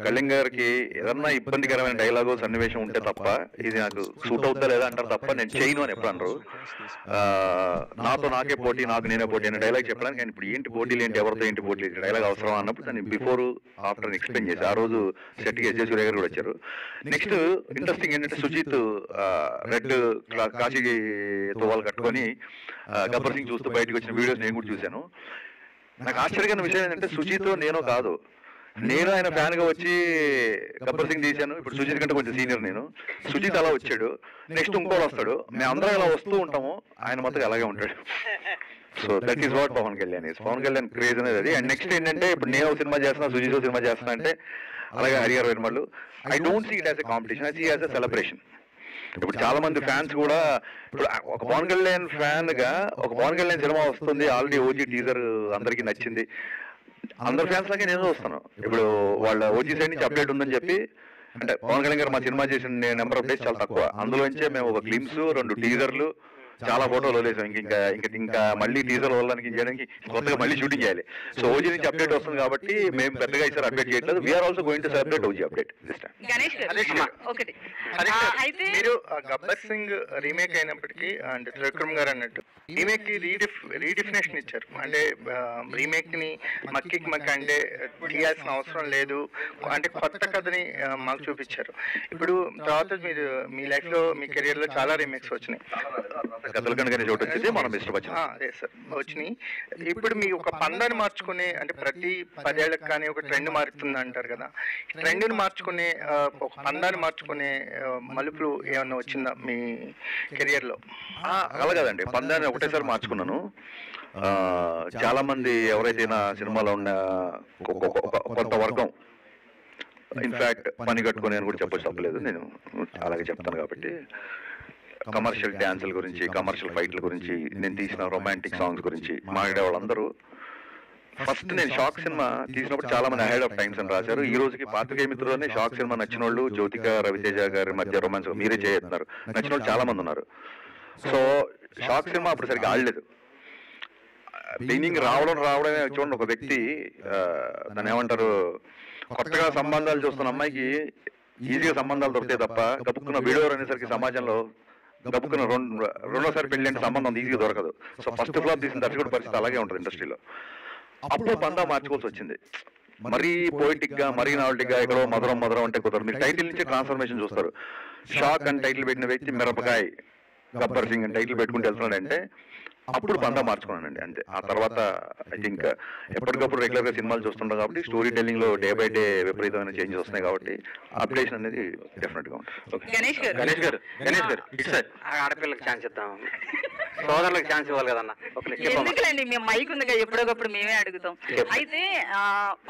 కళ్యాణ్ గారికి ఏదన్నా ఇబ్బందికరమైన డైలాగు సన్నివేశం ఉంటే తప్ప ఇది నాకు సూట్ అవుతా లేదా అంటారు తప్ప నేను చేయను అని ఎప్పుడు అనరు. నాతో నాకే పోటీ, నాకు నేనే పోటీ అనే డైలాగ్ చెప్పడానికి ఆయన ఇప్పుడు ఏంటి పోటీలు ఏంటి, ఎవరితో ఏంటి పోటీ డైలాగ్ అవసరం అన్నప్పుడు దాన్ని బిఫోర్ ఆఫ్టర్ ఎక్స్ప్లెయిన్ చేసి ఆ రోజు సెట్కి ఎస్జే సూర్య గారు కూడా వచ్చారు. నెక్స్ట్ ఇంట్రెస్టింగ్ ఏంటంటే సుజిత్ రెడ్ కాశీ తువ్వాలు కట్టుకొని గబ్బర్ సింగ్ చూస్తూ బయటకు వచ్చిన వీడియోస్ నేను కూడా చూశాను. నాకు ఆశ్చర్యకరమైన విషయం ఏంటంటే సుజిత్ నేను కాదు, నేను ఆయన ఫ్యాన్ గా వచ్చి గబ్బర్ సింగ్ తీశాను. ఇప్పుడు సుజిత్ కంటే కొంచెం సీనియర్ నేను. సుజిత్ అలా వచ్చాడు, నెక్స్ట్ ఇంకోటి వస్తాడు, మేము అందరం ఇలా వస్తూ ఉంటాము, ఆయన మొత్తం అలాగే ఉంటాడు. So that is what Pawan Kalyan is. Pawan Kalyan craze అనేది అది. అండ్ నెక్స్ట్ ఏంటంటే ఇప్పుడు నేను సినిమా చేస్తున్నా, సుజిత్ సినిమా చేస్తున్నా అంటే అలాగే Harihara Veeramallu. I don't see it as a competition, I see as a celebration. ఇప్పుడు చాలా మంది ఫ్యాన్స్ కూడా ఇప్పుడు ఒక పవన్ కళ్యాణ్ ఫ్యాన్ గా ఒక పవన్ కళ్యాణ్ సినిమా వస్తుంది, ఆల్రెడీ ఓజీ టీజర్ అందరికీ నచ్చింది, అందరు ఫ్యాన్స్ లాగే నేను వస్తాను. ఇప్పుడు వాళ్ళ ఓజీ సైడ్ నుంచి అప్డేట్ ఉందని చెప్పి, అంటే పవన్ కళ్యాణ్ గారు మా సినిమా చేసిన నెంబర్ ఆఫ్ డేస్ చాలా తక్కువ, అందులోంచే మేము ఒక గ్లిమ్స్, 2 టీజర్లు, చాలా ఫోటోలు వదిలేసాం. ఇంకా మళ్ళీ టీజర్ వదలడానికి చేయడానికి కొత్తగా మళ్ళీ షూటింగ్ చేయాలి. సో ఓజీ నుంచి అప్డేట్ వస్తుంది కాబట్టి మేము పెద్దగా ఈసారి అప్డేట్ చేయట్లేదు. We are also going to celebrate OG update this time. మీరు గబ్బర్ సింగ్ రీమేక్ అయినప్పటికీ అంటే త్రివిక్రమ్ గారు అన్నట్టు రీమేక్ కి రీడిఫినేషన్ ఇచ్చారు. అంటే రీమేక్ ని మక్కి అంటే తీయాల్సిన అవసరం లేదు, అంటే కొత్త కథని మాకు చూపించారు. ఇప్పుడు తర్వాత మీరు మీ లైఫ్ లో మీ కెరియర్ లో చాలా రీమేక్స్ వచ్చినాయి, అదే సార్ వచ్చినాయి. ఇప్పుడు మీ ఒక పందాన్ని మార్చుకునే, అంటే ప్రతి 10 ఏళ్ళకి కానీ ఒక ట్రెండ్ మారుతుంది అంటారు కదా, ట్రెండ్ని మార్చుకునే ఒక పందాన్ని మార్చుకునే మలుపులు ఏమన్నా వచ్చిందా మీ కెరియర్ లో? అలా కదండి, పందాన్ని ఒకటేసారి మార్చుకున్నాను. చాలా మంది ఎవరైతే నా సినిమాలో ఉన్న కొంత వర్గం, ఇన్ఫాక్ట్ పని కట్టుకుని అని కూడా చెప్పచ్చు, తప్పలేదు, నేను అలాగే చెప్తాను కాబట్టి, కమర్షియల్ డ్యాన్సుల గురించి, కమర్షియల్ ఫైట్ల గురించి, నేను తీసిన రొమాంటిక్ సాంగ్స్ గురించి మాట్లాడే వాళ్ళందరూ ఫస్ట్ నేను షాక్ సినిమా తీసినప్పుడు చాలా మంది అహెడ్ ఆఫ్ టైమ్స్ అని రాశారు. ఈ రోజుకి పాత్రికేయ మిత్రులని షాక్ సినిమా నచ్చిన వాళ్ళు, జ్యోతిక రవితేజ గారి మధ్య రొమాన్స్ మీరే చేస్తున్నారు నచ్చిన వాళ్ళు చాలా మంది ఉన్నారు. సో షాక్ సినిమా అప్పుడు సరిగ్గా ఆడలేదు. బిగినింగ్ రావడమే చూడండి, ఒక వ్యక్తి దాన్ని ఏమంటారు, కొత్తగా సంబంధాలు చూస్తున్న అమ్మాయికి ఈజీగా సంబంధాలు దొరికితే తప్ప గబుక్కున్న వీడియో అనేసరికి సమాజంలో గబుక్కున్న రెండోసారి పెళ్లి అంటే సంబంధం ఈజీగా దొరకదు. సో ఫస్ట్ ఫ్లాప్ తీసిన దర్శకుడి పరిస్థితి అలాగే ఉంటుంది ఇండస్ట్రీలో. అప్పుడు పందా మార్చుకోవాల్సి వచ్చింది. మరీ పోయిటిక్ గా, మరీ నావల్టిక్ గా ఎక్కడో మధురం అంటే కుదరదు. మీరు టైటిల్ నుంచి ట్రాన్స్ఫర్మేషన్ చూస్తారు. షాక్ అని టైటిల్ పెట్టిన వ్యక్తి మిరపకాయ గబ్బర్ సింగ్ అని టైటిల్ పెట్టుకుంటూ వెళ్తున్నాడంటే అప్పుడు పందా మార్చుకున్నానండి అంతే. ఆ తర్వాత ఐ థింక్ ఎప్పటికప్పుడు రెగ్యులర్ గా సినిమాలు చూస్తుంటాం కాబట్టి స్టోరీ టెల్లింగ్ లో డే బై డే విపరీతమైన చేంజెస్ వస్తున్నాయి కాబట్టి అప్డేషన్ అనేది డెఫినెట్ గా ఉంటుంది. గణేష్ గారు ఆడపిల్లకి ఛాన్స్ ఇద్దాం, సోదరులకు ఛాన్స్ ఇవ్వాలి కదన్న. ఎందుకులేండి, మేము మైక్ ఉందిగా ఎప్పుడొకప్పుడు మేమే అడుగుతాం. అయితే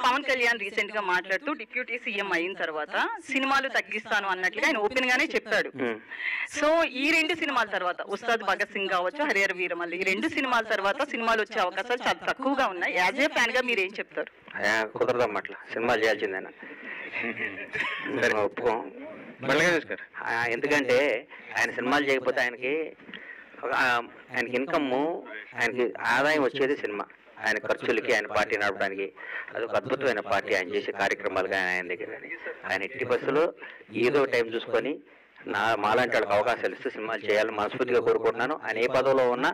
పవన్ కళ్యాణ్ రీసెంట్ గా మాట్లాడుతూ డిప్యూటీ సీఎం అయిన తర్వాత సినిమాలు తగ్గిస్తాను అన్నట్లుగా ఆయన ఓపెన్ గానే చెప్పాడు. సో ఈ 2 సినిమాల తర్వాత ఉస్తాద్ భగత్ సింగ్ కావచ్చు, హరిహర వీరమల్లు, ఈ 2 సినిమాల తర్వాత సినిమాలు వచ్చే అవకాశాలు చాలా తక్కువగా ఉన్నాయి. యాజ్ ఏ ఫ్యాన్ గా మీరు ఏం చెప్తారు? కుదరదమ్మా, అట్లా సినిమా చేయాల్సిందేనా, ఒప్పుకోం. ఎందుకంటే ఆయన సినిమాలు చేయకపోతే ఆయనకి ఇన్కమ్, ఆయనకి ఆదాయం వచ్చేది సినిమా. ఆయన ఖర్చులకి, ఆయన పార్టీ నడపడానికి అదొక అద్భుతమైన పార్టీ. ఆయన చేసే కార్యక్రమాలు కానీ ఆయన దగ్గర ఆయన ఎట్టి బస్సులో ఏదో టైం చూసుకొని మాలాంటి వాళ్ళకి అవకాశాలు ఇస్తే సినిమాలు చేయాలని మనస్ఫూర్తిగా కోరుకుంటున్నాను. ఆయన ఏ పదవిలో ఉన్నా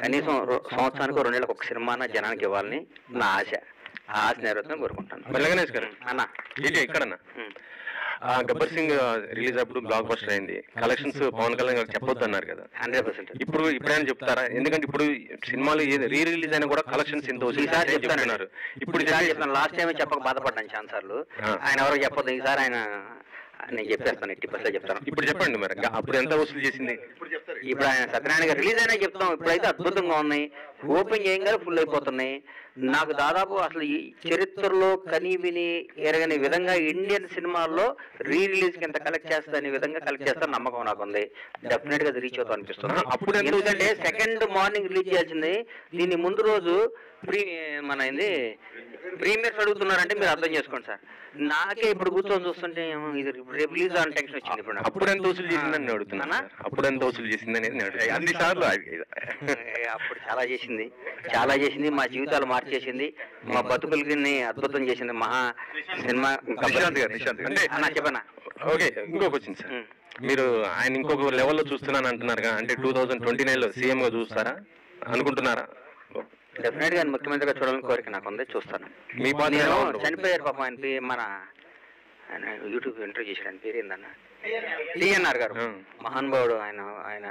కనీసం సంవత్సరానికి 2 నెలలకు ఒక సినిమా జనానికి ఇవ్వాలని నా ఆశ. ఆ ఆశ నెరవేర్చుకొని కోరుకుంటాను. అన్న ఇక్కడన్నా గబ్బర్ సింగ్ రిలీజ్ అప్పుడు బ్లాక్ బస్టర్ అయింది, కలెక్షన్స్ పవన్ కళ్యాణ్ గారు చెప్పొద్దు అన్నారు కదా, 100%. ఇప్పుడైనా చెప్తారా? ఎందుకంటే ఇప్పుడు సినిమాలు రీ రిలీజ్ అయినా కూడా కలెక్షన్స్ ఎంత చెప్తున్నారు. ఇప్పుడు లాస్ట్ టైం చెప్పక బాధపడ్డాను ఛాన్సర్లు. ఆయన ఎవరికి చెప్పొద్దు, ఈసారి ఆయన నేను చెప్పేస్తాను, ఎట్టి బస్సులో చెప్తాను. ఇప్పుడు చెప్పండి మరి, అప్పుడు ఎంత వసూలు చేసింది? ఇప్పుడు ఆయన సత్యనారాయణ గారు రిలీజ్ అయినా చెప్తాం. ఇప్పుడైతే అద్భుతంగా ఉన్నాయి, ఓపెన్ చేయగానే ఫుల్ అయిపోతున్నాయి. నాకు దాదాపు అసలు ఈ చరిత్రలో కని విని ఎరగని విధంగా ఇండియన్ సినిమాల్లో రీ రిలీజ్ కి ఎంత కలెక్ట్ చేస్తుందనే విధంగా కలెక్ట్ చేస్తాను నమ్మకం నాకుంది. డెఫినెట్ గా రీచ్ అవుతా అనిపిస్తుంది. అప్పుడు ఎందుకంటే సెకండ్ మార్నింగ్ రిలీజ్ చేయాల్సింది, దీన్ని ముందు రోజు ప్రీమియర్స్ అడుగుతున్నారంటే మీరు అర్థం చేసుకోండి సార్. నాకే ఇప్పుడు కూర్చొని చూస్తుంటే ఇది రిలీజ్ అని టెన్షన్ వచ్చింది. ఇప్పుడు అప్పుడు ఎంత వసూలు చేసిందని అడుగుతున్నా, అప్పుడు ఎంత వసూలు చేసింది అనేది అన్ని సార్లు అప్పుడు చాలా చేసింది. చేసింది, చాలా చేసింది, మా జీవితాలు మార్చేసింది, మా బతుకులకి అద్భుతం చేసింది మహా సినిమా. అంటే చెప్పనా? ఓకే, ఇంకొక వచ్చింది సార్. మీరు ఆయన ఇంకొక లెవెల్లో చూస్తున్నాను అంటున్నారు, అంటే 2029లో సీఎం గా చూస్తారా అనుకుంటున్నారా? డెఫినెట్ గా ముఖ్యమంత్రిగా చూడాలని కోరిక నాకు ఉంది, చూస్తాను. మీ పాత్ర ఎలా ఉండదు? చనిపోయారు పాపం ఆయన, మన ఆయన యూట్యూబ్ ఇంటర్వ్యూ చేశాడు, ఆయన పేరు ఏందన్న, టీఎన్ఆర్ గారు, మహానుభావుడు ఆయన. ఆయన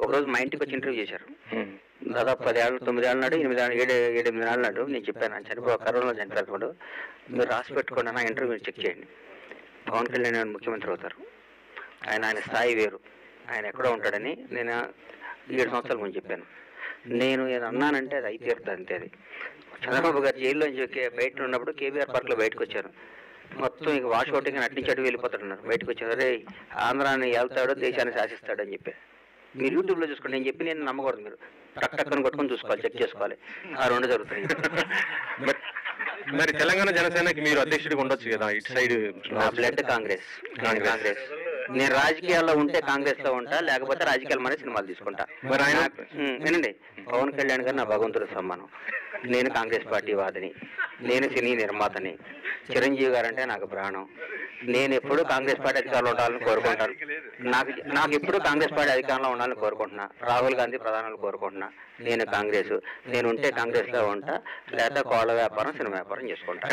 ఒకరోజు మా ఇంటికి వచ్చి ఇంటర్వ్యూ చేశారు. దాదాపు 10 ఏళ్ళు 9 ఏళ్ళ నాడు 8 ఏళ్ళ నాడు నేను చెప్పాను, ఆయన కరోనాలో చనిపోయారు, మీరు రాసి పెట్టుకోండి నా ఇంటర్వ్యూ చెక్ చేయండి. పవన్ కళ్యాణ్ ముఖ్యమంత్రి అవుతారు, ఆయన స్థాయి వేరు, ఆయన ఎక్కడో ఉంటాడని నేను 7 సంవత్సరాల ముందు చెప్పాను. నేను అన్నానంటే అది అయితే తీరుతుంది అంతే. అది చంద్రబాబు గారు జైల్లోంచి బయట ఉన్నప్పుడు కేబీఆర్ పార్క్లో బయటకు వచ్చారు, మొత్తం ఇక వాష్ అవుట్ నటించి అటు వెళ్ళిపోతాడన్నారు. బయటకు వచ్చారు, అరే ఆంధ్రాన్ని వెళ్తాడో దేశాన్ని శాసిస్తాడు అని చెప్పి. మీరు యూట్యూబ్లో చూసుకోండి, నేను చెప్పి నేను నమ్మకూడదు, మీరు టక్కని కొట్టుకొని చూసుకోవాలి, చెక్ చేసుకోవాలి, ఆ 2 జరుగుతాయి. మరి తెలంగాణ జనసేనకి మీరు అధ్యక్షుడిగా ఉండొచ్చు కదా, ఇటు సైడ్. నా బ్లడ్ కాంగ్రెస్. నేను రాజకీయాల్లో ఉంటే కాంగ్రెస్ లో ఉంటా, లేకపోతే రాజకీయాల మీద సినిమాలు తీసుకుంటా. మరి ఆయన వినండి, పవన్ కళ్యాణ్ గారు నా భగవంతుడు సమ్మానం. నేను కాంగ్రెస్ పార్టీ వాదిని, నేను సినీ నిర్మాతని. చిరంజీవి గారు అంటే నాకు ప్రాణం. నేను ఎప్పుడు కాంగ్రెస్ పార్టీ అధికారంలో ఉండాలని కోరుకుంటాను. నాకు ఎప్పుడు కాంగ్రెస్ పార్టీ అధికారంలో ఉండాలని కోరుకుంటున్నా. రాహుల్ గాంధీ ప్రధానులు కోరుకుంటున్నా. నేను కాంగ్రెస్, నేను ఉంటే కాంగ్రెస్ లో ఉంటా, లేదా కోళ్ళ వ్యాపారం సినిమా వ్యాపారం చేసుకుంటా.